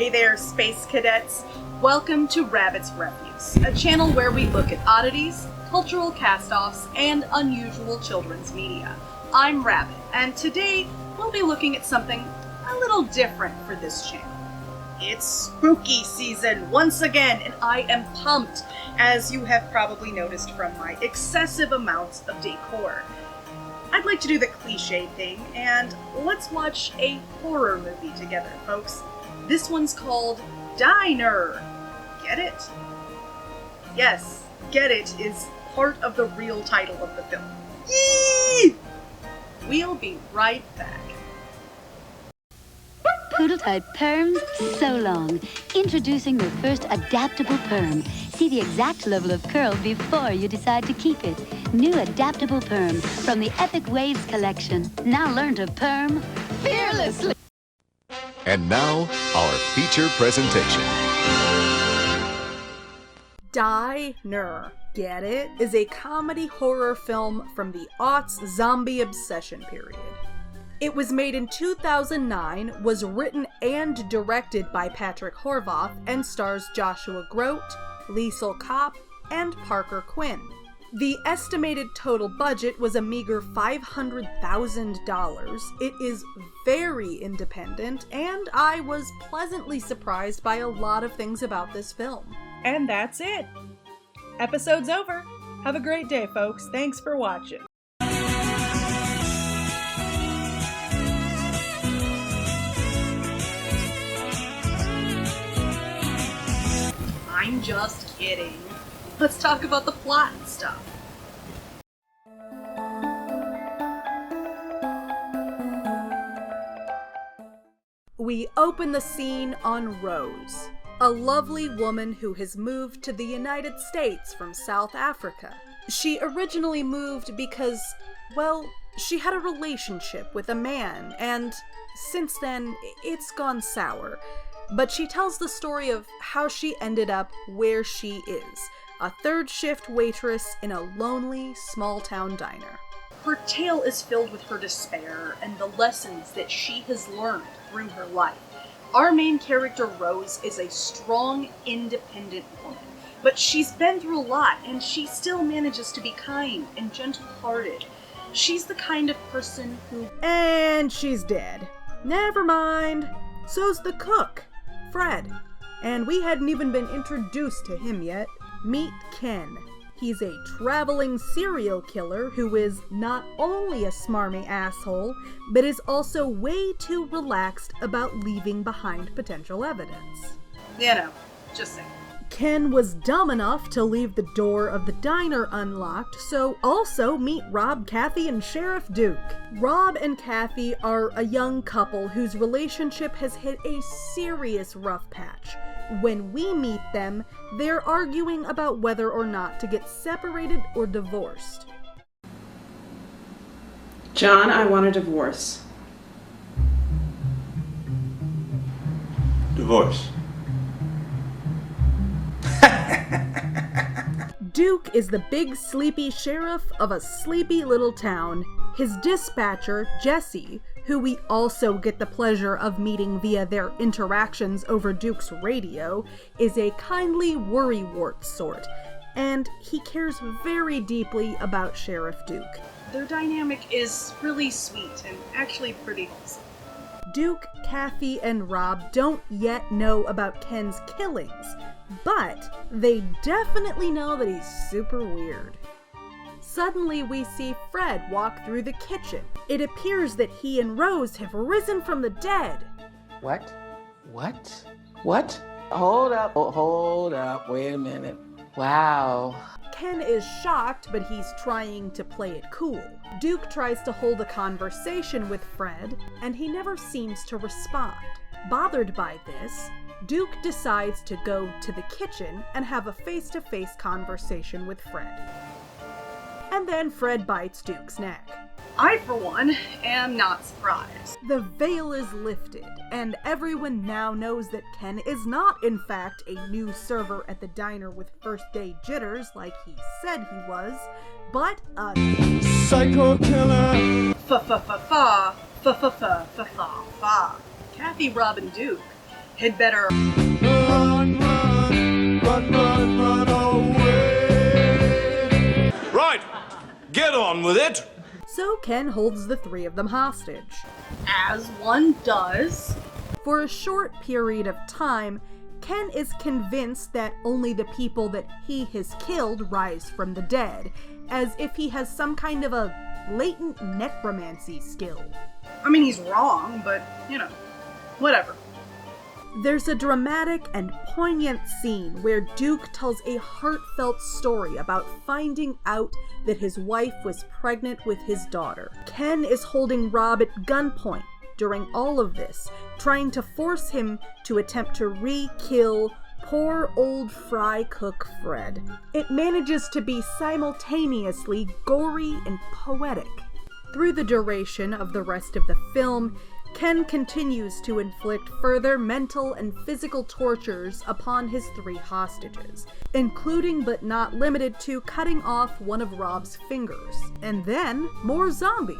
Hey there, space cadets. Welcome to Rabbit's Refuse, a channel where we look at oddities, cultural cast-offs, and unusual children's media. I'm Rabbit, and today we'll be looking at something a little different for this channel. It's spooky season once again, and I am pumped, as you have probably noticed from my excessive amounts of decor. I'd like to do the cliche thing, and let's watch a horror movie together, folks. This one's called Die-Ner. Get it? Yes, get it is part of the real title of the film. Yee! We'll be right back. Poodle-type perms, so long. Introducing the first adaptable perm. See the exact level of curl before you decide to keep it. New adaptable perm from the Epic Waves collection. Now learn to perm fearlessly. And now, our feature presentation. Die-Ner, get it? Is a comedy horror film from the aughts zombie obsession period. It was made in 2009, was written and directed by Patrick Horvath, and stars Joshua Grote, Liesl Kopp, and Parker Quinn. The estimated total budget was a meager $500,000. It is very independent, and I was pleasantly surprised by a lot of things about this film. And that's it. Episode's over. Have a great day, folks. Thanks for watching. I'm just kidding. Let's talk about the plot and stuff. We open the scene on Rose, a lovely woman who has moved to the United States from South Africa. She originally moved because, well, she had a relationship with a man, and since then, it's gone sour. But she tells the story of how she ended up where she is, a third-shift waitress in a lonely, small-town diner. Her tale is filled with her despair and the lessons that she has learned through her life. Our main character, Rose, is a strong, independent woman, but she's been through a lot, and she still manages to be kind and gentle-hearted. She's the kind of person who... And she's dead. Never mind. So's the cook, Fred. And we hadn't even been introduced to him yet. Meet Ken. He's a traveling serial killer who is not only a smarmy asshole, but is also way too relaxed about leaving behind potential evidence. You know, just saying. Ken was dumb enough to leave the door of the diner unlocked, so also meet Rob, Kathy, and Sheriff Duke. Rob and Kathy are a young couple whose relationship has hit a serious rough patch. When we meet them, they're arguing about whether or not to get separated or divorced. John, I want a divorce. Divorce. Duke is the big sleepy sheriff of a sleepy little town. His dispatcher, Jesse, who we also get the pleasure of meeting via their interactions over Duke's radio, is a kindly worrywart sort, and he cares very deeply about Sheriff Duke. Their dynamic is really sweet and actually pretty wholesome. Duke, Kathy, and Rob don't yet know about Ken's killings, but they definitely know that he's super weird. Suddenly, we see Fred walk through the kitchen. It appears that he and Rose have risen from the dead. What? What? What? Hold up, wait a minute. Wow. Ken is shocked, but he's trying to play it cool. Duke tries to hold a conversation with Fred, and he never seems to respond. Bothered by this, Duke decides to go to the kitchen and have a face-to-face conversation with Fred. And then Fred bites Duke's neck. I, for one, am not surprised. The veil is lifted, and everyone now knows that Ken is not, in fact, a new server at the diner with first-day jitters like he said he was, but a Psycho killer. Kathy, Rob, and Duke had better... Run, run, run, run, run away. Right, get on with it. So Ken holds the three of them hostage. As one does. For a short period of time, Ken is convinced that only the people that he has killed rise from the dead, as if he has some kind of a latent necromancy skill. I mean, he's wrong, but, you know, whatever. There's a dramatic and poignant scene where Duke tells a heartfelt story about finding out that his wife was pregnant with his daughter. Ken is holding Rob at gunpoint during all of this, trying to force him to attempt to re-kill poor old fry cook Fred. It manages to be simultaneously gory and poetic. Through the duration of the rest of the film, Ken continues to inflict further mental and physical tortures upon his three hostages, including but not limited to cutting off one of Rob's fingers. And then, more zombies.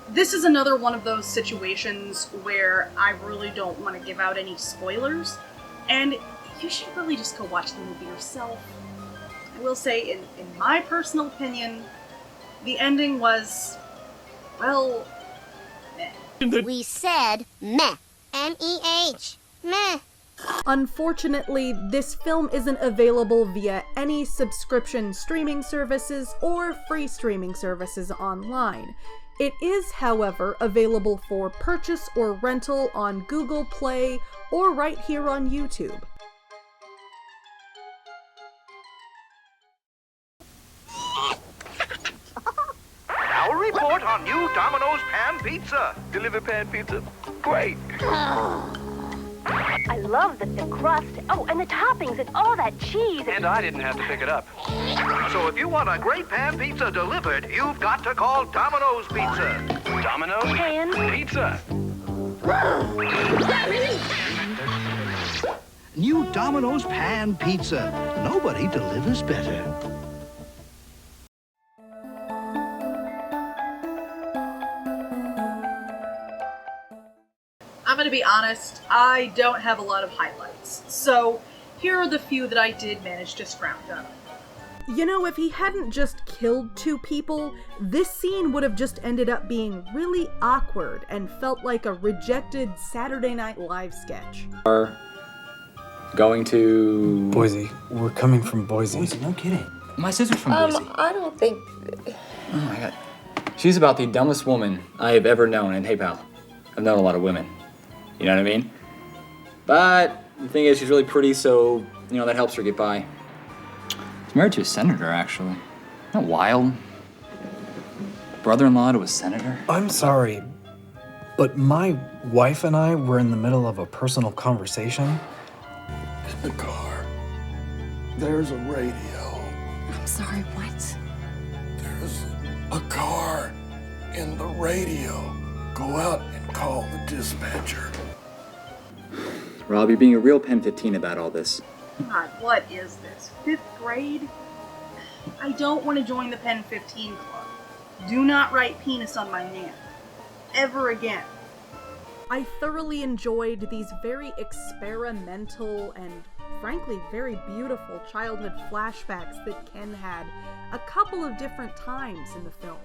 This is another one of those situations where I really don't want to give out any spoilers, and you should really just go watch the movie yourself. I will say, in my personal opinion, the ending was, well, meh. We said meh. M-E-H. Meh. Unfortunately, this film isn't available via any subscription streaming services or free streaming services online. It is, however, available for purchase or rental on Google Play or right here on YouTube. Now a report on new Domino's Pan Pizza. Deliver Pan Pizza? Great. I love the thick crust. Oh, and the toppings and all that cheese. And I didn't have to pick it up. So if you want a great pan pizza delivered, you've got to call Domino's Pizza. Domino's Pan Pizza. New Domino's Pan Pizza. Nobody delivers better. I'm gonna be honest, I don't have a lot of highlights, so here are the few that I did manage to scrounge up. You know, if he hadn't just killed two people, this scene would have just ended up being really awkward and felt like a rejected Saturday Night Live sketch. Going to... Boise. We're coming from Boise. Boise, no kidding. My sister's from Boise. I don't think... Oh my god. She's about the dumbest woman I have ever known, and hey pal, I've known a lot of women. You know what I mean? But the thing is, she's really pretty, so, you know, that helps her get by. She's married to a senator, actually. Isn't that wild? Brother-in-law to a senator? I'm sorry, but my wife and I were in the middle of a personal conversation. In the car, there's a radio. I'm sorry, what? There's a car in the radio. Go out and call the dispatcher. Rob, you're being a real pen 15 about all this. God, what is this? 5th grade? I don't want to join the Pen 15 club. Do not write penis on my hand. Ever again. I thoroughly enjoyed these very experimental and, frankly, very beautiful childhood flashbacks that Ken had a couple of different times in the film.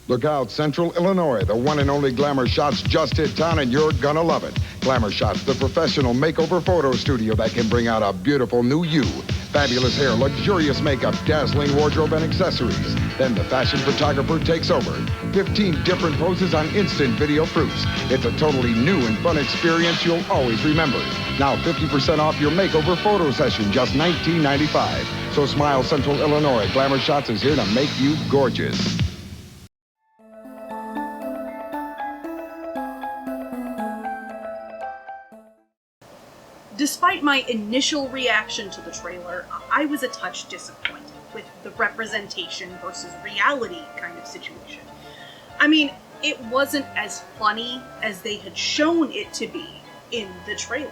Look out, Central Illinois, the one and only Glamour Shots just hit town and you're gonna love it. Glamour Shots, the professional makeover photo studio that can bring out a beautiful new you. Fabulous hair, luxurious makeup, dazzling wardrobe and accessories. Then the fashion photographer takes over. 15 different poses on instant video proofs. It's a totally new and fun experience you'll always remember. Now 50% off your makeover photo session, just $19.95. So smile, Central Illinois. Glamour Shots is here to make you gorgeous. Despite my initial reaction to the trailer, I was a touch disappointed with the representation versus reality kind of situation. I mean, it wasn't as funny as they had shown it to be in the trailer,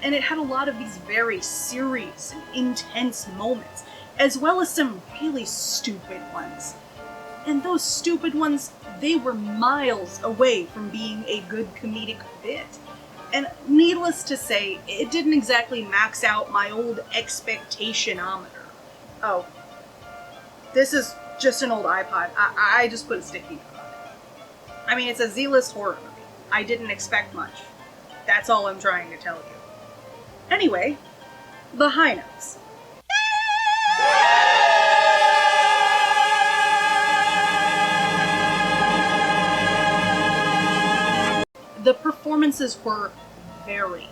and it had a lot of these very serious and intense moments, as well as some really stupid ones. And those stupid ones, they were miles away from being a good comedic bit. And needless to say, it didn't exactly max out my old expectationometer. Oh. This is just an old iPod. I just put a sticky note on it. I mean, it's a Z-list horror movie. I didn't expect much. That's all I'm trying to tell you. Anyway, the high notes. The performances were very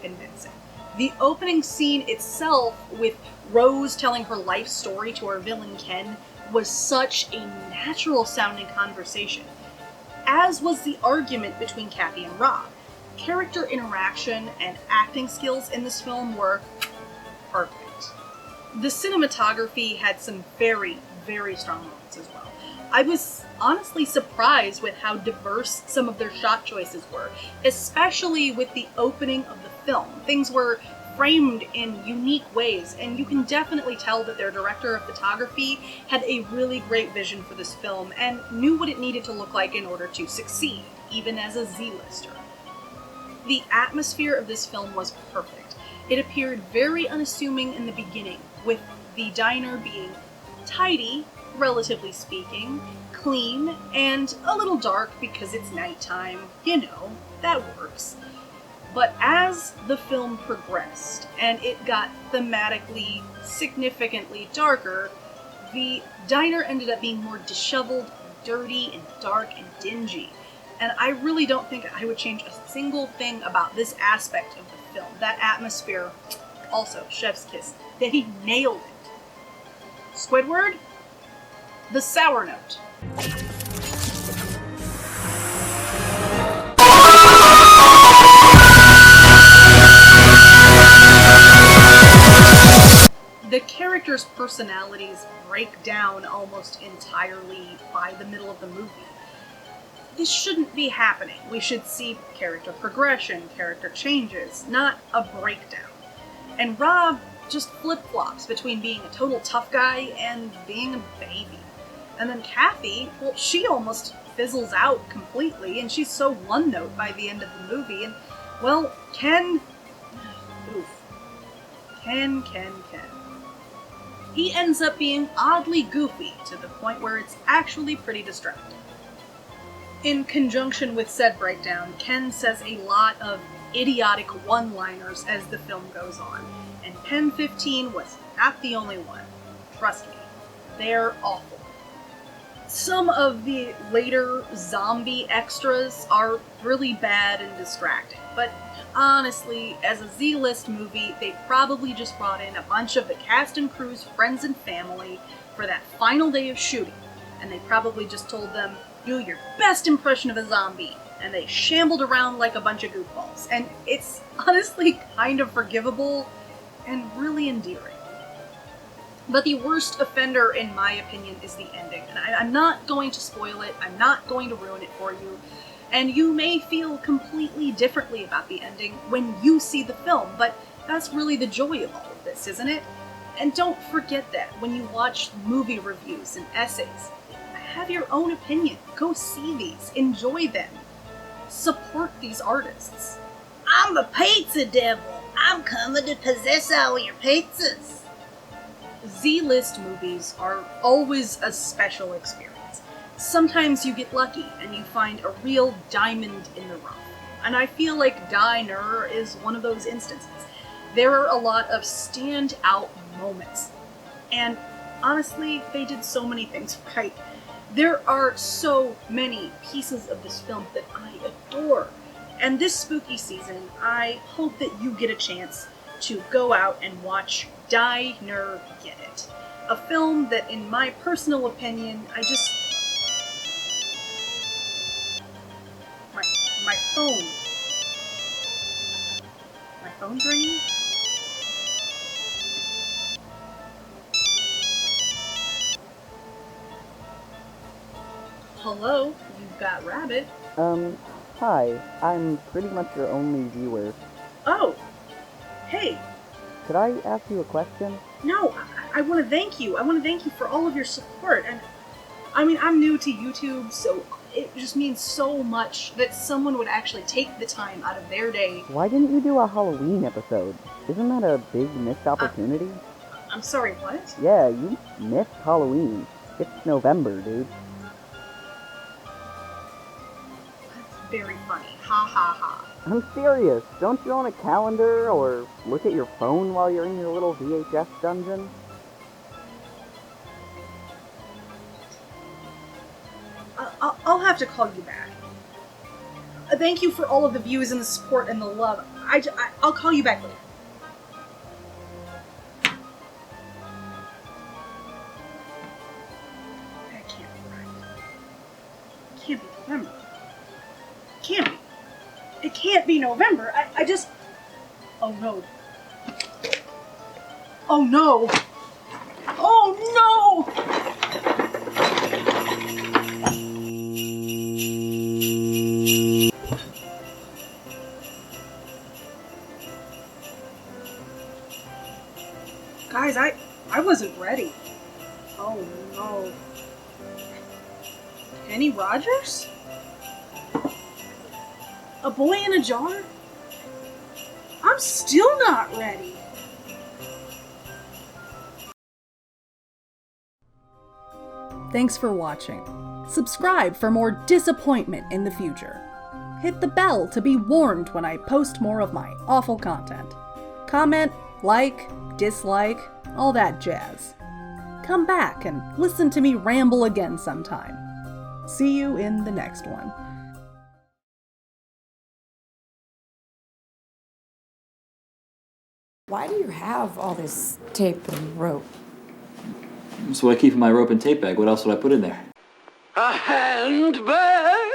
convincing. The opening scene itself, with Rose telling her life story to our villain Ken, was such a natural sounding conversation, as was the argument between Kathy and Rob. Character interaction and acting skills in this film were perfect. The cinematography had some very, very strong moments as well. I was honestly surprised with how diverse some of their shot choices were, especially with the opening of the film. Things were framed in unique ways, and you can definitely tell that their director of photography had a really great vision for this film and knew what it needed to look like in order to succeed, even as a Z-lister. The atmosphere of this film was perfect. It appeared very unassuming in the beginning, with the diner being tidy, relatively speaking, clean, and a little dark because it's nighttime. You know, that works. But as the film progressed, and it got thematically significantly darker, the diner ended up being more disheveled, dirty, and dark, and dingy. And I really don't think I would change a single thing about this aspect of the film. That atmosphere, also, chef's kiss. They nailed it. Squidward? The sour note. The characters' personalities break down almost entirely by the middle of the movie. This shouldn't be happening. We should see character progression, character changes, not a breakdown. And Rob just flip-flops between being a total tough guy and being a baby. And then Kathy, well, she almost fizzles out completely, and she's so one-note by the end of the movie. And, well, Ken... Oof. Ken. He ends up being oddly goofy, to the point where it's actually pretty distracting. In conjunction with said breakdown, Ken says a lot of idiotic one-liners as the film goes on, and Pen 15 was not the only one. Trust me, they're awful. Some of the later zombie extras are really bad and distracting, but honestly, as a Z-list movie, they probably just brought in a bunch of the cast and crew's friends and family for that final day of shooting, and they probably just told them, do your best impression of a zombie, and they shambled around like a bunch of goofballs, and it's honestly kind of forgivable and really endearing. But the worst offender, in my opinion, is the ending, and I'm not going to spoil it, I'm not going to ruin it for you, and you may feel completely differently about the ending when you see the film, but that's really the joy of all of this, isn't it? And don't forget that when you watch movie reviews and essays. Have your own opinion. Go see these. Enjoy them. Support these artists. I'm the pizza devil. I'm coming to possess all your pizzas. Z-list movies are always a special experience. Sometimes you get lucky and you find a real diamond in the rough. And I feel like Die-Ner is one of those instances. There are a lot of standout moments. And honestly, they did so many things right. There are so many pieces of this film that I adore. And this spooky season, I hope that you get a chance to go out and watch Die-Ner Get It. A film that, in my personal opinion, My phone. My phone's ringing? Hello, you've got Rabbit. Hi. I'm pretty much your only viewer. Oh, hey. Could I ask you a question? No, I want to thank you. I want to thank you for all of your support, and I mean, I'm new to YouTube, so it just means so much that someone would actually take the time out of their day. Why didn't you do a Halloween episode? Isn't that a big missed opportunity? I'm sorry, what? Yeah, you missed Halloween. It's November, dude. That's very funny. Ha ha ha. I'm serious. Don't you own a calendar or look at your phone while you're in your little VHS dungeon? I'll have to call you back. Thank you for all of the views and the support and the love. I'll call you back later. That can't be right. It can't be November. It can't be. It can't be November. I just... Oh no. Oh no! Oh no! Guys, I wasn't ready. Oh no. Kenny Rogers? A boy in a jar? I'm still not ready. Thanks for watching. Subscribe for more disappointment in the future. Hit the bell to be warned when I post more of my awful content. Comment, like, dislike, all that jazz. Come back and listen to me ramble again sometime. See you in the next one. Why do you have all this tape and rope? That's what I keep in my rope and tape bag. What else would I put in there? A handbag?